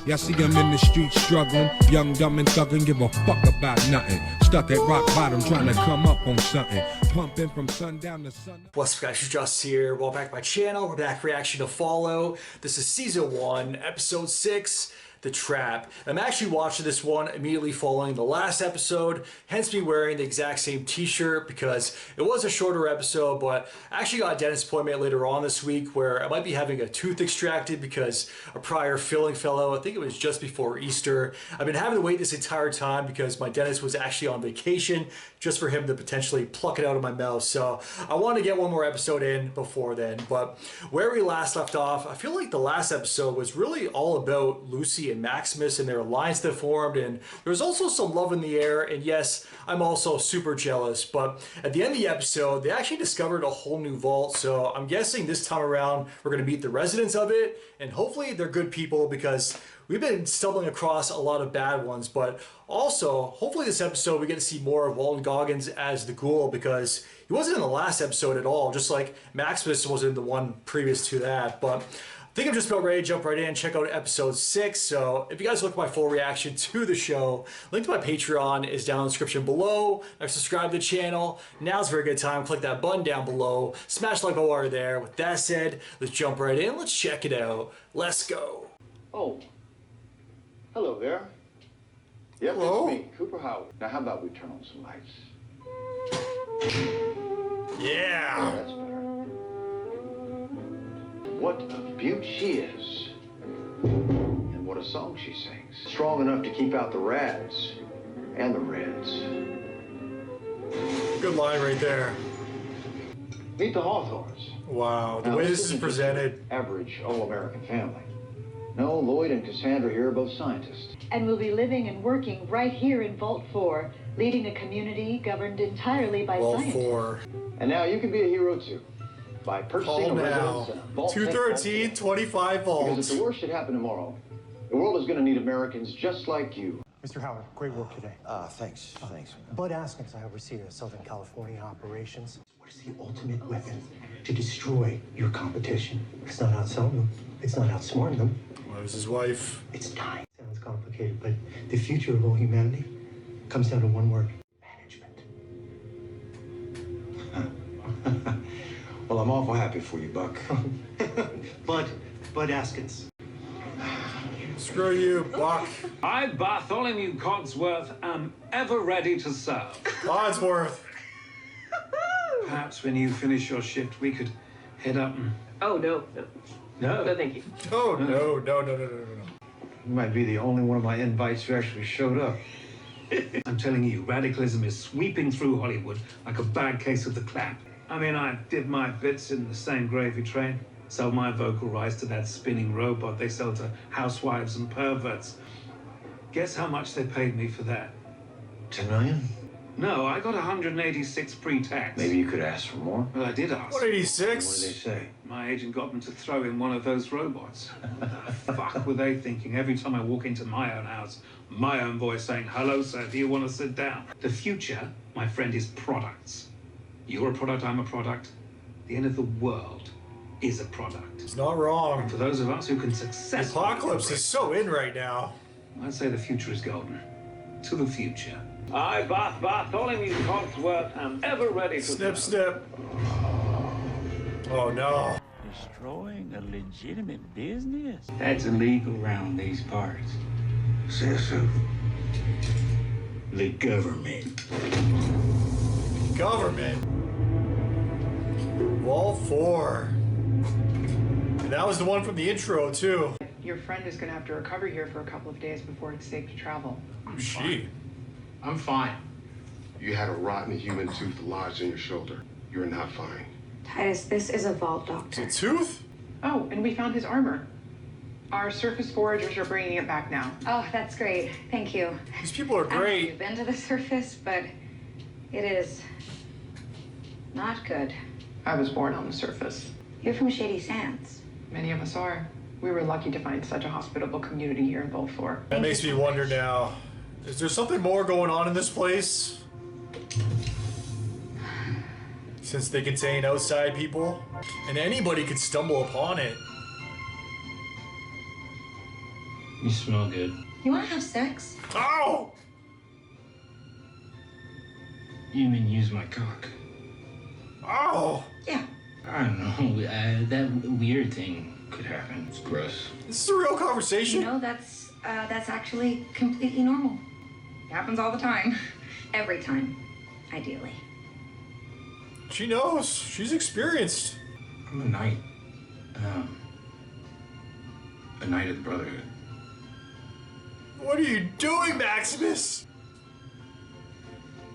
Y'all see him in the streets struggling, young, dumb, and thuggin', give a fuck about nothing. Stuck at rock bottom, trying to come up on something. Pumping from sundown to sun. What's up, guys? It's Just here. Welcome back to my channel. We're back reaction to Follow. This is season 1, episode 6. The Trap. I'm actually watching this one immediately following the last episode, hence me wearing the exact same t-shirt because it was a shorter episode, but I actually got a dentist appointment later on this week where I might be having a tooth extracted because a prior filling fell out. I think it was just before Easter. I've been having to wait this entire time because my dentist was actually on vacation just for him to potentially pluck it out of my mouth. So I want to get one more episode in before then. But where we last left off, I feel like the last episode was really all about Lucy and Maximus and their alliance that formed, and there was also some love in the air, and yes, I'm also super jealous. But at the end of the episode, they actually discovered a whole new vault, so I'm guessing this time around we're going to meet the residents of it, and hopefully they're good people because we've been stumbling across a lot of bad ones. But also, hopefully this episode we get to see more of Walton Goggins as the ghoul because he wasn't in the last episode at all, just like Maximus wasn't in the one previous to that. But I think I'm just about ready to jump right in and check out episode 6. So if you guys look at my full reaction to the show, link to my Patreon is down in the description below. Subscribe to the channel. Now's a very good time. Click that button down below. Smash the like button while you're there. With that said, let's jump right in. Let's check it out. Let's go. Oh, hello there. Yep, Hello. it's me, Cooper Howard. Now, how about we turn on some lights? Yeah. That's better. What a beaut she is. And what a song she sings. Strong enough to keep out the rads and the reds. Good line right there. Meet the Hawthorns. Wow, the Now, way this is isn't just presented. an average all-American family. No, Lloyd and Cassandra here are both scientists. And will be living and working right here in Vault 4, leading a community governed entirely by Well, science. for And now you can be a hero too. By purchasing call a now. residence in a Vault-Tec 213 25 Because volts. if the worst should happen tomorrow, the world is going to need Americans just like you. Mr. Howard, great work today. Thanks. Bud Askins, I oversee the Southern California operations. What is the ultimate weapon to destroy your competition? It's not outselling them. It's not outsmarting them. Where's his wife? It's time. Sounds complicated, but the future of all humanity comes down to one word: management. Well, I'm awful happy for you, Buck. Bud Askins. Screw you, Buck. I, Bartholomew Cogsworth, am ever ready to serve. Codsworth. Perhaps when you finish your shift, we could head up and... Oh, no. No. Thank you. Oh, no. You might be the only one of my invites who actually showed up. I'm telling you, radicalism is sweeping through Hollywood like a bad case of the clap. I mean, I did my bits in the same gravy train. Sold my vocal rights to that spinning robot they sell to housewives and perverts. Guess how much they paid me for that? 10 million? No, I got 186 pre-tax. Maybe you could ask for more. Well, I did ask. What did they 186. say? My agent got them to throw in one of those robots. What the fuck were they thinking? Every time I walk into my own house, my own voice saying, "Hello, sir, do you want to sit down?" The future, my friend, is products. You're a product, I'm a product. The end of the world is a product. He's not wrong. For those of us who can The successfully... apocalypse is so in right now. I'd say the future is golden. To the future. I, Bartholomew Cogsworth, am ever ready to... Snip, snip. Oh, no. Destroying a legitimate business? That's illegal around these parts. Says who? The government. Government. Vault 4. And that was the one from the intro, too. Your friend is going to have to recover here for a couple of days before it's safe to travel. Who's she? I'm fine. You had a rotten human tooth lodged in your shoulder. You're not fine. Titus, this is a vault doctor. It's a tooth? Oh, and we found his armor. Our surface foragers are bringing it back now. Oh, that's great. Thank you. These people are I don't know if great. you've been to the surface, but it is not good. I was born on the surface. You're from Shady Sands. Many of us are. We were lucky to find such a hospitable community here in Vault 4. That makes me wonder now. Is there something more going on in this place? Since they contain outside people? And anybody could stumble upon it. You smell good. You want to have sex? Oh! You mean use my cock? Oh! Yeah. I don't know. That weird thing could happen. It's gross. This is a real conversation. You know, that's actually completely normal. It happens all the time. Every time, ideally. She knows. She's experienced. I'm a knight. A knight of the Brotherhood. What are you doing, Maximus?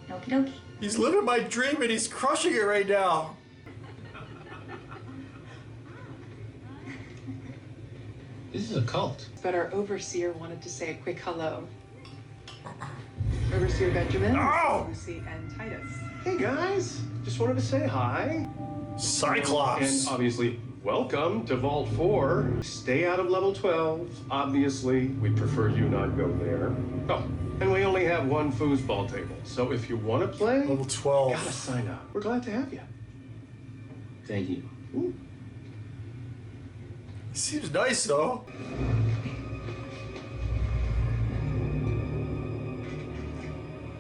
Okie dokie. He's living my dream and he's crushing it right now. This is a cult. But our overseer wanted to say a quick hello. Overseer Benjamin, Oh! Lucy, and Titus. Hey guys, just wanted to say hi. Cyclops. And obviously, welcome to Vault 4. Stay out of level 12. Obviously, we prefer you not go there. Oh, and we only have one foosball table. So if you want to play, Level 12. gotta sign up. We're glad to have you. Thank you. Ooh. Seems nice though.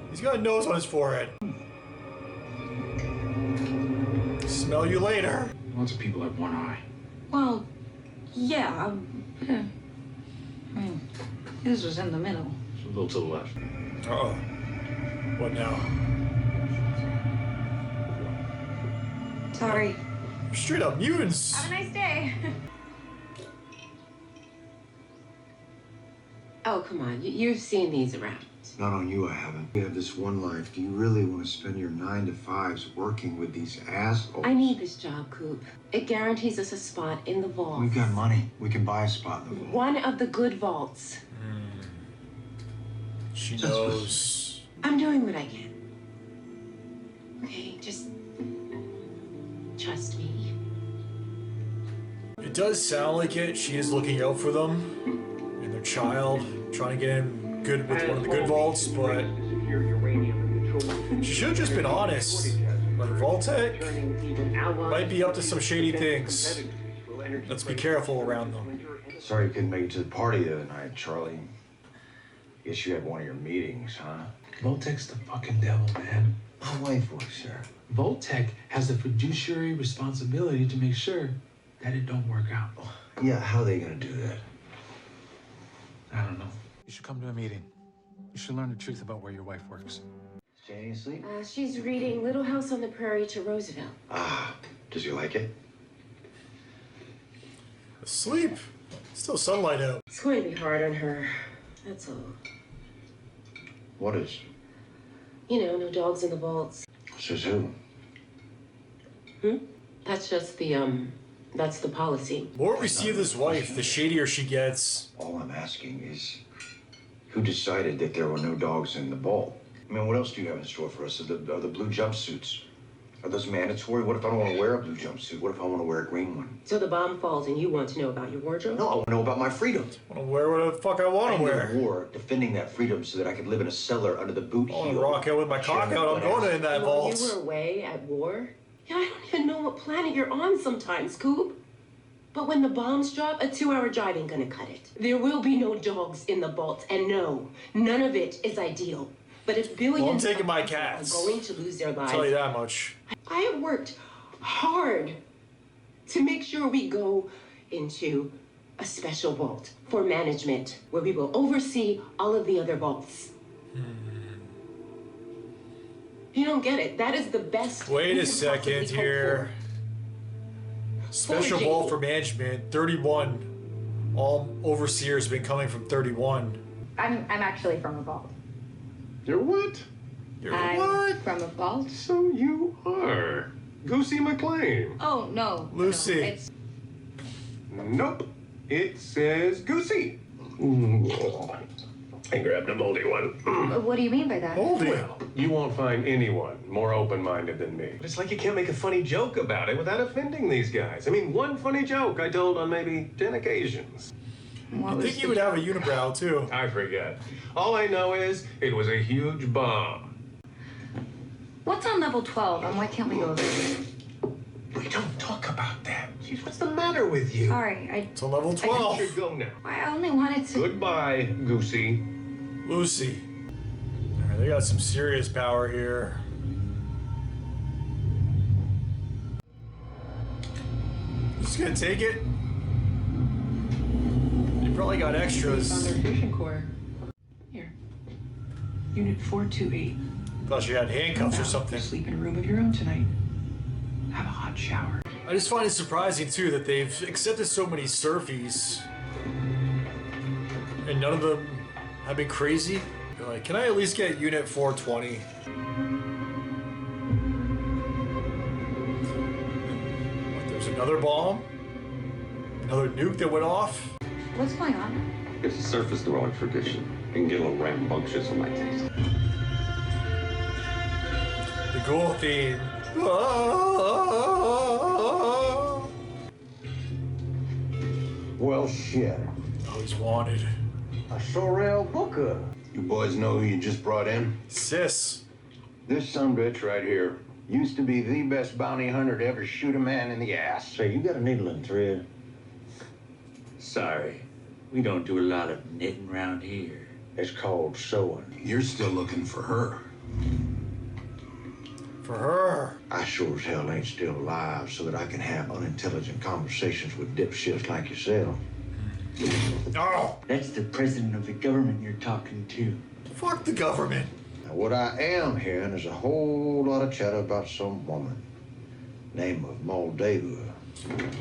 He's got a nose on his forehead. Smell you later. Lots of people have one eye. Well, yeah. I mean, his was in the middle. It's a little to the left. Uh-oh. What now? Sorry. Straight up mutants. Have a nice day. Oh, come on. You've seen these around. Not on you, I haven't. You have this one life. Do you really want to spend your 9 to 5s working with these assholes? I need this job, Coop. It guarantees us a spot in the vault. We've got money. We can buy a spot in the vault. One of the good vaults. She knows. I'm doing what I can. Okay, just trust me. It does sound like it. She is looking out for them and their child, trying to get him good with one of the good vaults, but she should have just been honest. Like, Vault-Tec might be up to some shady things. Let's be careful around them. Sorry you couldn't make it to the party the other night, Charlie. Guess you had one of your meetings, huh? Vault-Tec's the fucking devil, man. My wife works there. Vault-Tec has the fiduciary responsibility to make sure that it don't work out. Yeah, how are they gonna do that? I don't know. You should come to a meeting. You should learn the truth about where your wife works. Is Janie asleep? She's reading Little House on the Prairie to Roosevelt. Ah, does he like it? Asleep. Still sunlight out. It's going to be hard on her. That's all. What is? You know, no dogs in the vaults. Says who? That's just that's the policy. The more we see of this wife, the shadier she gets. All I'm asking is, who decided that there were no dogs in the vault? I mean, what else do you have in store for us? Are the blue jumpsuits? Are those mandatory? What if I don't want to wear a blue jumpsuit? What if I want to wear a green one? So the bomb falls and you want to know about your wardrobe? No, I want to know about my freedom. I want to wear what the fuck I want to wear. I war defending that freedom so that I could live in a cellar under the boot heel. I want to rock out with my cock out. I'm going in that While vault. you were away at war? Yeah, I don't even know what planet you're on sometimes, Coop. But when the bombs drop, a 2-hour drive ain't gonna cut it. There will be no dogs in the vault, and no, none of it is ideal. But if billions Well, I'm taking of my people cats. are going to lose their I'll lives, tell you that much. I have worked hard to make sure we go into a special vault for management, where we will oversee all of the other vaults. You don't get it. That is the best. Wait we a can possibly second hope here. Special vault for management, 31. All overseers have been coming from 31. I'm actually from a vault. You're what? I'm from a vault. So you are. Goosey McLean. Oh, no. Lucy. No, it's... Nope. It says Goosey. I grabbed a moldy one. What do you mean by that? Moldy. Well, you won't find anyone more open-minded than me. But it's like you can't make a funny joke about it without offending these guys. I mean, one funny joke I told on maybe 10 occasions. I think you would have a unibrow, too. I forget. All I know is it was a huge bomb. What's on level 12 and why can't we go there? We don't talk about that. Jeez, what's the matter with you? Sorry, It's a level 12. You should go now. I only wanted to. Goodbye, Goosey. Lucy. All right, they got some serious power here. Just gonna take it. You probably got extras. On their fusion core. Here. Unit 428. Thought you had handcuffs or something. Sleep in a room of your own tonight. Have a hot shower. I just find it surprising too that they've accepted so many surfies and none of them have been crazy. They're like, can I at least get Unit 420? What, there's another bomb? Another nuke that went off? What's going on? It's a surface dwelling tradition. It can get a little rambunctious for my taste. The ghoul theme. Well, shit. Always wanted. A Sorrel Booker. You boys know who you just brought in? Sis. This sumbitch right here used to be the best bounty hunter to ever shoot a man in the ass. Say, you got a needle and thread? Sorry, we don't do a lot of knitting around here. It's called sewing. You're still looking for her. For her. I sure as hell ain't still alive so that I can have unintelligent conversations with dipshits like yourself. No! That's the president of the government you're talking to. Fuck the government. Now, what I am hearing is a whole lot of chatter about some woman. Name of Moldava.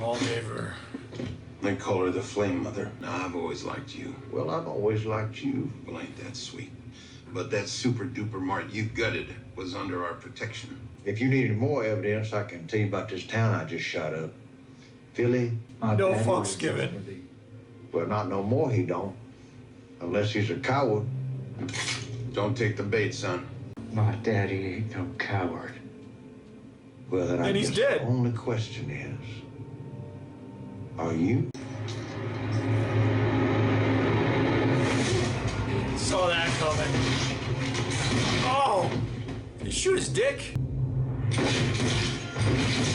Moldava. They call her the Flame Mother. Now, I've always liked you. Well, I've always liked you. Well, ain't that sweet? But that super duper mart you gutted was under our protection. If you needed more evidence, I can tell you about this town I just shot up. Philly. No fucks given. Well, not no more he don't. Unless he's a coward. Don't take the bait, son. My daddy ain't no coward. Well, then I And he's guess dead. The only question is, are you? Saw that coming. Oh! Did he shoot his dick?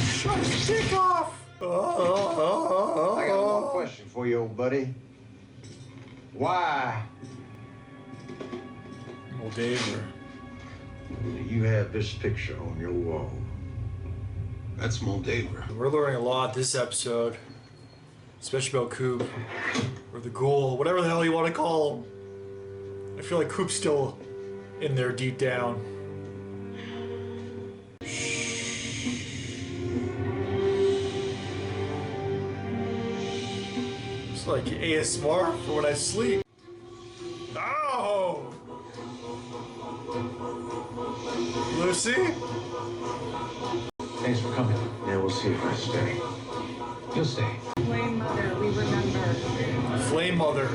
Shut his dick off! I got one question for you, old buddy. Why Moldava. do you have this picture on your wall? That's Moldava. We're learning a lot this episode. Especially about Coop. Or the ghoul, whatever the hell you want to call him. I feel like Coop's still in there deep down. It's like ASMR for when I sleep. Oh! Lucy? Thanks for coming. Yeah, we'll see if I stay. You'll stay. Flame Mother, we remember. Flame Mother.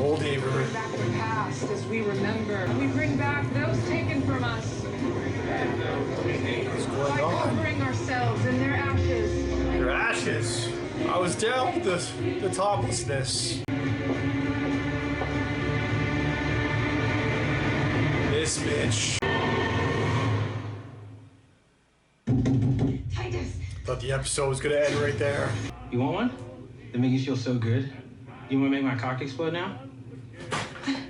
Old Avery. Bring back the past as we remember. We bring back those taken from us. What's going By on? covering ourselves in their ashes. Your ashes. I was down with the toplessness. This bitch. Titus. Thought the episode was gonna end right there. You want one? That make you feel so good? You want to make my cock explode now?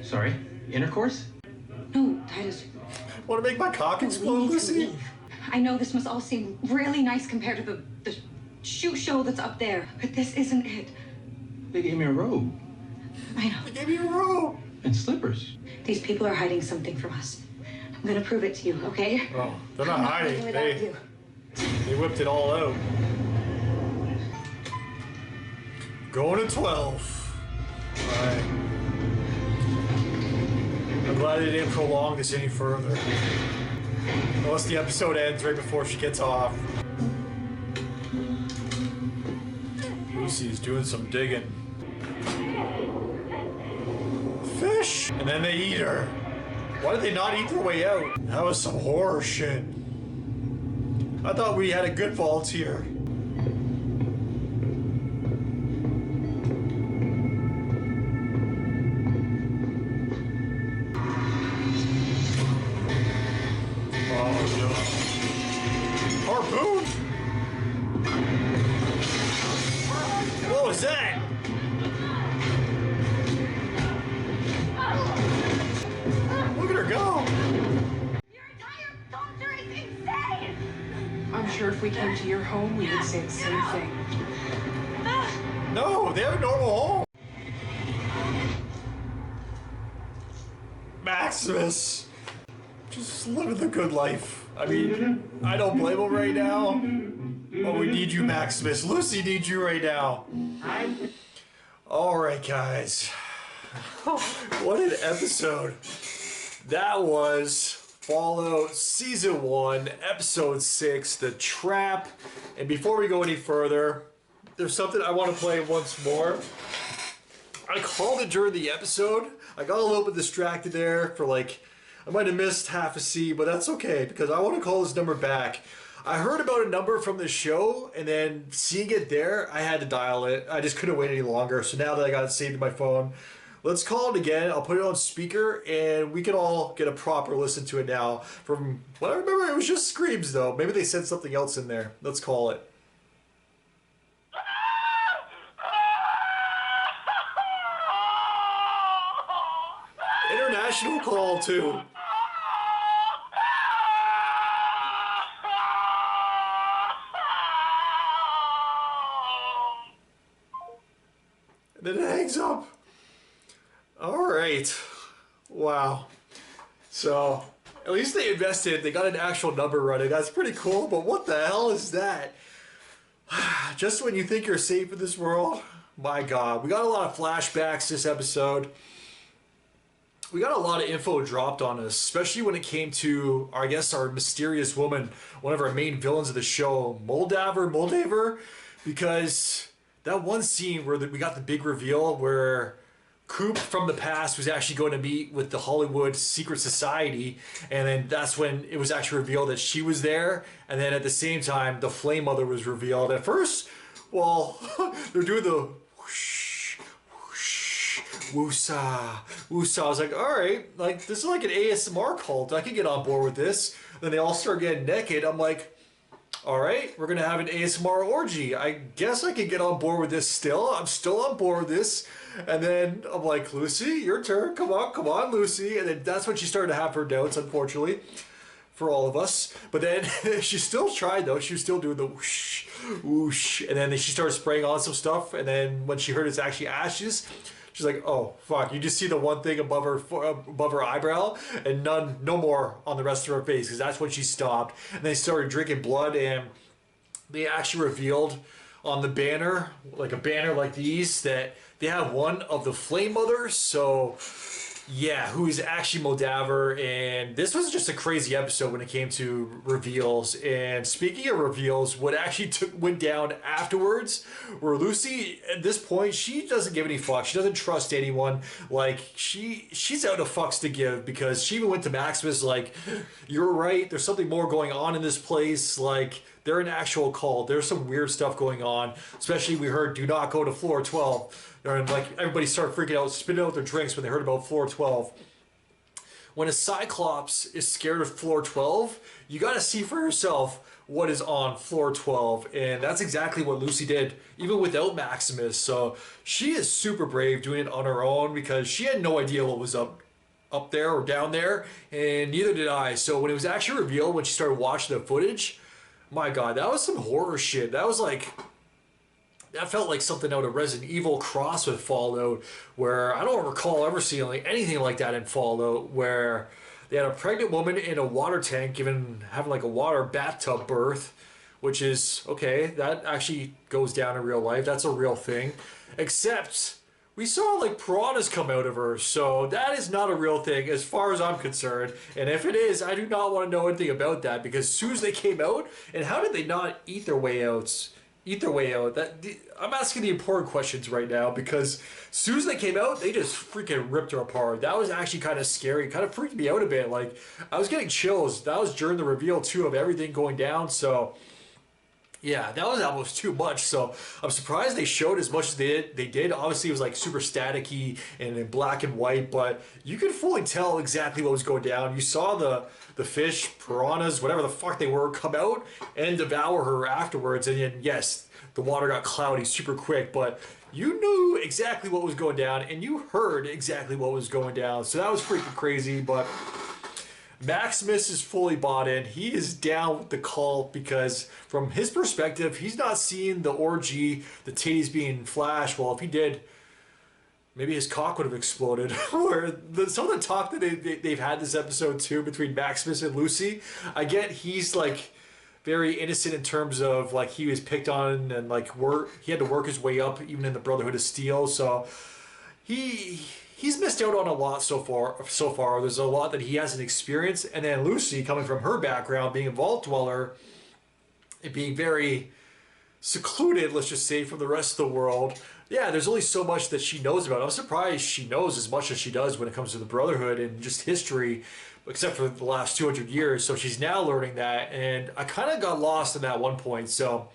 Sorry, intercourse? No, Titus. Want to make my cock We explode, need to Lucy? leave. I know this must all seem really nice compared to the shoot show that's up there, but this isn't it. They gave me a robe I know. They gave you a robe. and slippers. These people are hiding something from us. I'm gonna prove it to you, okay? Oh, they're not I'm hiding. leaving without They whipped it all out. Going to 12. Alright. I'm glad they didn't prolong this any further. Unless the episode ends right before she gets off. Lucy's doing some digging. Fish! And then they eat her. Why did they not eat their way out? That was some horror shit. I thought we had a good volunteer. Oh no. Harpoon! we came to your home, we would say the same thing. No, they have a normal home. Maximus, just living the good life. I mean, I don't blame him right now. Oh, we need you, Maximus. Lucy needs you right now. All right, guys. What an episode. That was Fallout Season 1, Episode 6, The Trap. And before we go any further, there's something I want to play once more. I called it during the episode. I got a little bit distracted there for like, I might have missed half a C, but that's okay because I want to call this number back. I heard about a number from the show and then seeing it there, I had to dial it. I just couldn't wait any longer. So now that I got it saved in my phone, let's call it again. I'll put it on speaker and we can all get a proper listen to it now. From what I remember, it was just screams though. Maybe they said something else in there. Let's call it. International call too. And then it hangs up. All right. Wow. So at least they invested. They got an actual number running. That's pretty cool. But what the hell is that? Just when you think you're safe in this world, my God. We got a lot of flashbacks this episode. We got a lot of info dropped on us, especially when it came to, I guess, our mysterious woman, one of our main villains of the show, Moldaver, because that one scene where we got the big reveal where Coop from the past was actually going to meet with the Hollywood Secret Society, and then that's when it was actually revealed that she was there, and then at the same time, the Flame Mother was revealed. At first, well, they're doing the whoosh, whoosh, woosah, woosah. I was like, all right, like this is like an ASMR cult. I can get on board with this. Then they all start getting naked. I'm like, all right, we're gonna have an ASMR orgy. I guess I can get on board with this still. I'm still on board with this. And then I'm like, Lucy, your turn. Come on, Lucy. And then that's when she started to have her doubts, unfortunately, for all of us. But then she still tried, though. She was still doing the whoosh, whoosh. And then she started spraying on some stuff. And then when she heard it's actually ashes, she's like, oh, fuck. You just see the one thing above her eyebrow and no more on the rest of her face, because that's when she stopped. And they started drinking blood, and they actually revealed on the banner, like a banner like these, that they have one of the Flame Mothers. So yeah, who is actually Moldaver. And this was just a crazy episode when it came to reveals. And speaking of reveals, what actually went down afterwards, where Lucy, at this point, she doesn't give any fucks. She doesn't trust anyone. Like, she's out of fucks to give, because she even went to Maximus like, you're right, there's something more going on in this place. Like, they're an actual cult. There's some weird stuff going on. Especially, we heard, do not go to floor 12. And like, everybody started freaking out, spitting out their drinks when they heard about floor 12. When a Cyclops is scared of floor 12, you got to see for yourself what is on floor 12. And that's exactly what Lucy did, even without Maximus. So she is super brave doing it on her own, because she had no idea what was up there or down there, and neither did I. So when it was actually revealed, when she started watching the footage, my God, that was some horror shit. That was like, that felt like something out of Resident Evil cross with Fallout, where I don't recall ever seeing like anything like that in Fallout, where they had a pregnant woman in a water tank having like a water bathtub birth, which is, okay, that actually goes down in real life. That's a real thing. Except we saw like piranhas come out of her, so that is not a real thing as far as I'm concerned. And if it is, I do not want to know anything about that, because as soon as they came out, and how did they not eat their way out? I'm asking the important questions right now, because as soon as they came out, they just freaking ripped her apart. That was actually kind of scary, kind of freaked me out a bit. Like, I was getting chills. That was during the reveal too of everything going down. So yeah, that was almost too much. So I'm surprised they showed as much as they did. Obviously, it was like super staticky and in black and white, but you could fully tell exactly what was going down. You saw the fish, piranhas, whatever the fuck they were, come out and devour her afterwards. And then, yes, the water got cloudy super quick, but you knew exactly what was going down, and you heard exactly what was going down. So that was freaking crazy. But Maximus is fully bought in. He is down with the cult because from his perspective, he's not seeing the orgy, the titties being flashed. Well, if he did, maybe his cock would have exploded. Or some of the talk that they've had this episode too between Maximus and Lucy, I get he's like very innocent in terms of like he was picked on and like he had to work his way up even in the Brotherhood of Steel. So he's missed out on a lot so far. There's a lot that he hasn't experienced. And then Lucy, coming from her background, being a vault dweller, and being very secluded, let's just say, from the rest of the world. Yeah, there's only so much that she knows about. I'm surprised she knows as much as she does when it comes to the Brotherhood and just history, except for the last 200 years. So she's now learning that, and I kind of got lost in that one point. So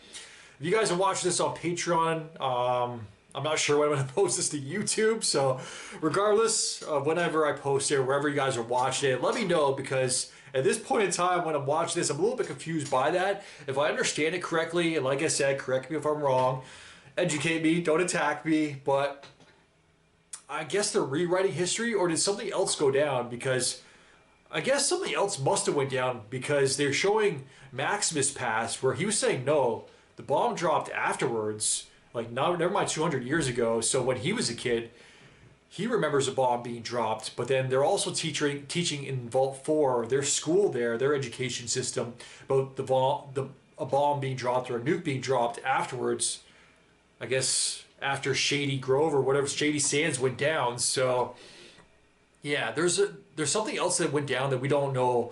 if you guys are watching this on Patreon, I'm not sure when I'm going to post this to YouTube. So regardless of whenever I post it, wherever you guys are watching it, let me know, because at this point in time when I'm watching this, I'm a little bit confused by that. If I understand it correctly, and like I said, correct me if I'm wrong, educate me, don't attack me, but I guess they're rewriting history, or did something else go down? Because I guess something else must have went down, because they're showing Maximus' past where he was saying no, the bomb dropped afterwards, like never mind 200 years ago. So when he was a kid, he remembers a bomb being dropped, but then they're also teaching in Vault 4, their school there, their education system, about a bomb being dropped or a nuke being dropped afterwards. I guess after Shady Grove or whatever, Shady Sands went down. So yeah, there's something else that went down that we don't know.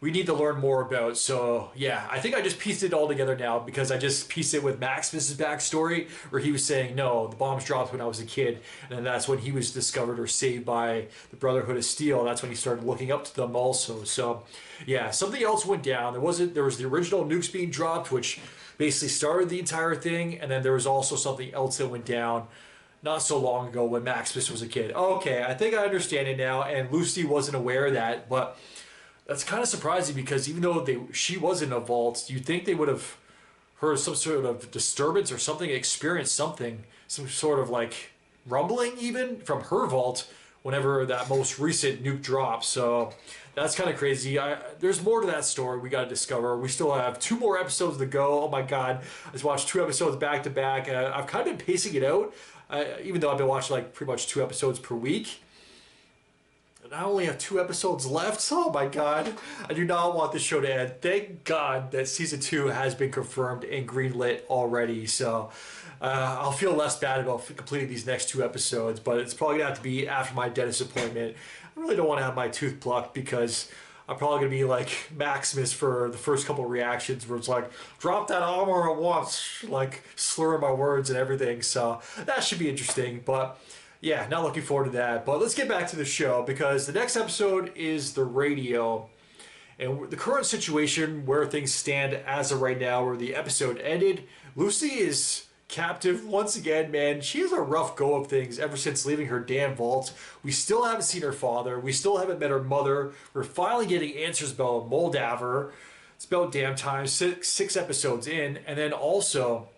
We need to learn more about. So yeah, I think I just pieced it all together now, because I just pieced it with Maximus's backstory, where he was saying, no, the bombs dropped when I was a kid, and then that's when he was discovered or saved by the Brotherhood of Steel. That's when he started looking up to them also. So yeah, something else went down. There was the original nukes being dropped, which basically started the entire thing, and then there was also something else that went down not so long ago when Maximus was a kid. Okay, I think I understand it now, and Lucy wasn't aware of that, but that's kind of surprising, because even though she was in a vault, you'd think they would have heard some sort of disturbance or something, experienced something, some sort of like rumbling even from her vault whenever that most recent nuke dropped. So that's kind of crazy. There's more to that story we got to discover. We still have 2 more episodes to go. Oh my God. I just watched 2 episodes back to back. I've kind of been pacing it out, even though I've been watching like pretty much 2 episodes per week. And I only have 2 episodes left. Oh my God. I do not want this show to end. Thank God that season 2 has been confirmed and greenlit already. So I'll feel less bad about completing these next 2 episodes, but it's probably going to have to be after my dentist appointment. I really don't want to have my tooth plucked, because I'm probably going to be like Maximus for the first couple of reactions, where it's like, drop that armor at once, like slurring my words and everything. So that should be interesting. But yeah, not looking forward to that. But let's get back to the show, because the next episode is the radio. And the current situation where things stand as of right now, where the episode ended, Lucy is captive once again, man. She has a rough go of things ever since leaving her damn vault. We still haven't seen her father. We still haven't met her mother. We're finally getting answers about Moldaver. It's about damn time. Six episodes in. And then also,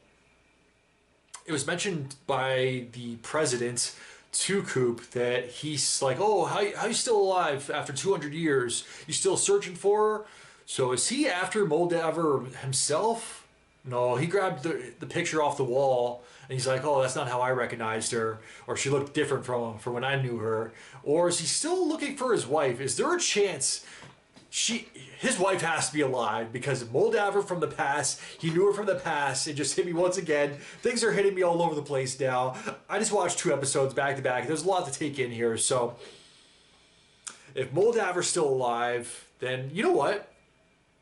it was mentioned by the president to Coop that he's like, oh, how you still alive after 200 years? You still searching for her? So is he after Moldaver himself? No, he grabbed the picture off the wall, and he's like, oh, that's not how I recognized her, or she looked different from when I knew her. Or is he still looking for his wife? Is there a chance his wife has to be alive, because Moldaver from the past, he knew her from the past. It just hit me once again. Things are hitting me all over the place now. I just watched 2 episodes back to back. There's a lot to take in here. So if Moldaver's still alive, then you know what?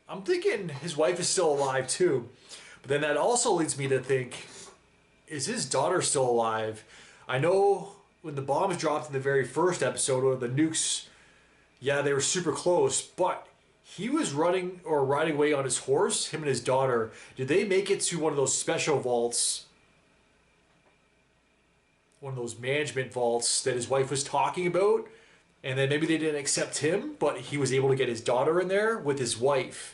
I'm thinking his wife is still alive too. But then that also leads me to think, is his daughter still alive? I know when the bombs dropped in the very first episode, or the nukes, yeah, they were super close, but he was riding away on his horse, him and his daughter. Did they make it to one of those special vaults? One of those management vaults that his wife was talking about? And then maybe they didn't accept him, but he was able to get his daughter in there with his wife.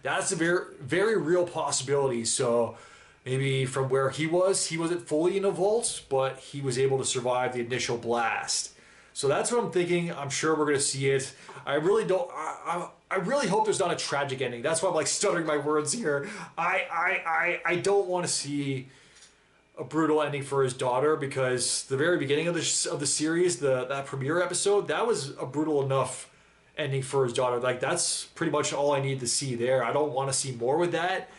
That's a very, very real possibility. So maybe from where he wasn't fully in a vault, but he was able to survive the initial blast. So that's what I'm thinking. I'm sure we're gonna see it. I really don't. I really hope there's not a tragic ending. That's why I'm like stuttering my words here. I don't want to see a brutal ending for his daughter, because the very beginning of the series, that premiere episode, that was a brutal enough ending for his daughter. Like, that's pretty much all I need to see there. I don't want to see more with that.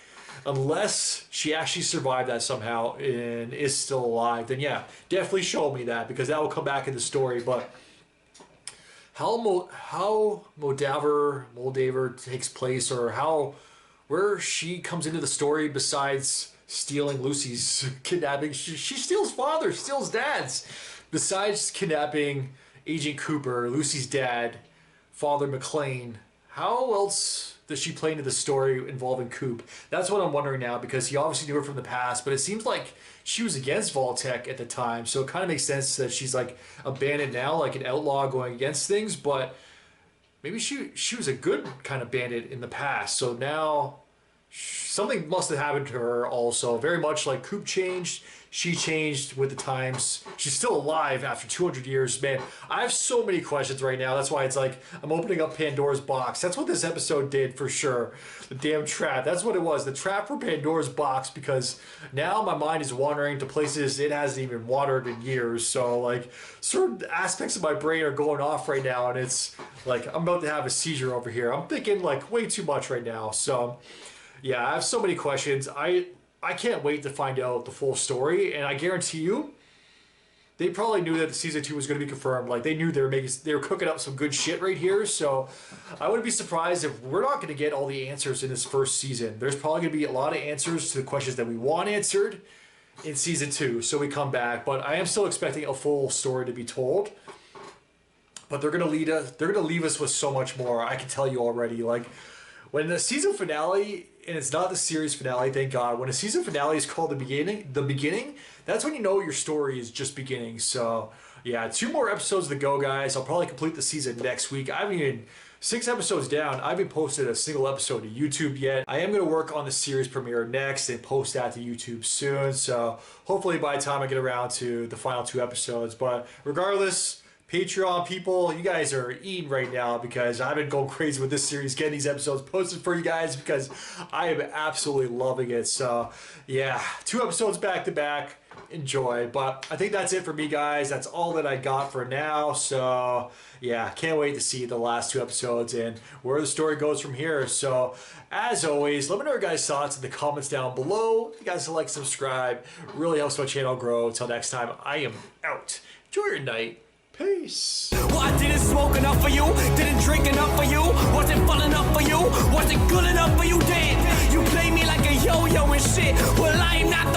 Unless she actually survived that somehow and is still alive, then yeah, definitely show me that, because that will come back in the story. But how Moldaver takes place, or where she comes into the story besides stealing Lucy's kidnapping. She steals father, steals dad's. Besides kidnapping Agent Cooper, Lucy's dad, Father McLean, how else does she play into the story involving Coop? That's what I'm wondering now, because he obviously knew her from the past, but it seems like she was against Vault-Tec at the time, so it kind of makes sense that she's like a bandit now, like an outlaw going against things, but maybe she was a good kind of bandit in the past, so now something must have happened to her also. Very much like Coop changed, she changed with the times. She's still alive after 200 years. Man, I have so many questions right now. That's why it's like I'm opening up Pandora's box. That's what this episode did for sure. The damn trap. That's what it was. The trap for Pandora's box, because now my mind is wandering to places it hasn't even wandered in years. So like certain aspects of my brain are going off right now, and it's like I'm about to have a seizure over here. I'm thinking like way too much right now. So yeah, I have so many questions. I can't wait to find out the full story, and I guarantee you, they probably knew that the season 2 was going to be confirmed. Like, they knew they were cooking up some good shit right here. So I wouldn't be surprised if we're not going to get all the answers in this first season. There's probably going to be a lot of answers to the questions that we want answered in season 2. So we come back, but I am still expecting a full story to be told. But they're going to lead us. They're going to leave us with so much more. I can tell you already. Like, when the season finale, and it's not the series finale, thank God. When a season finale is called the beginning, that's when you know your story is just beginning. So yeah, 2 more episodes to go, guys. I'll probably complete the season next week. I mean, 6 episodes down. I haven't posted a single episode to YouTube yet. I am going to work on the series premiere next and post that to YouTube soon. So hopefully by the time I get around to the final 2 episodes. But regardless, Patreon people, you guys are eating right now, because I've been going crazy with this series, getting these episodes posted for you guys, because I am absolutely loving it. So yeah, 2 episodes back to back. Enjoy. But I think that's it for me, guys. That's all that I got for now. So yeah, can't wait to see the last 2 episodes and where the story goes from here. So as always, let me know your guys' thoughts in the comments down below. If you guys like, subscribe, really helps my channel grow. Until next time, I am out. Enjoy your night. Peace. Well, I didn't smoke enough for you, didn't drink enough for you, wasn't fun enough for you, wasn't good enough for you, damn. You play me like a yo-yo and shit, well, I'm not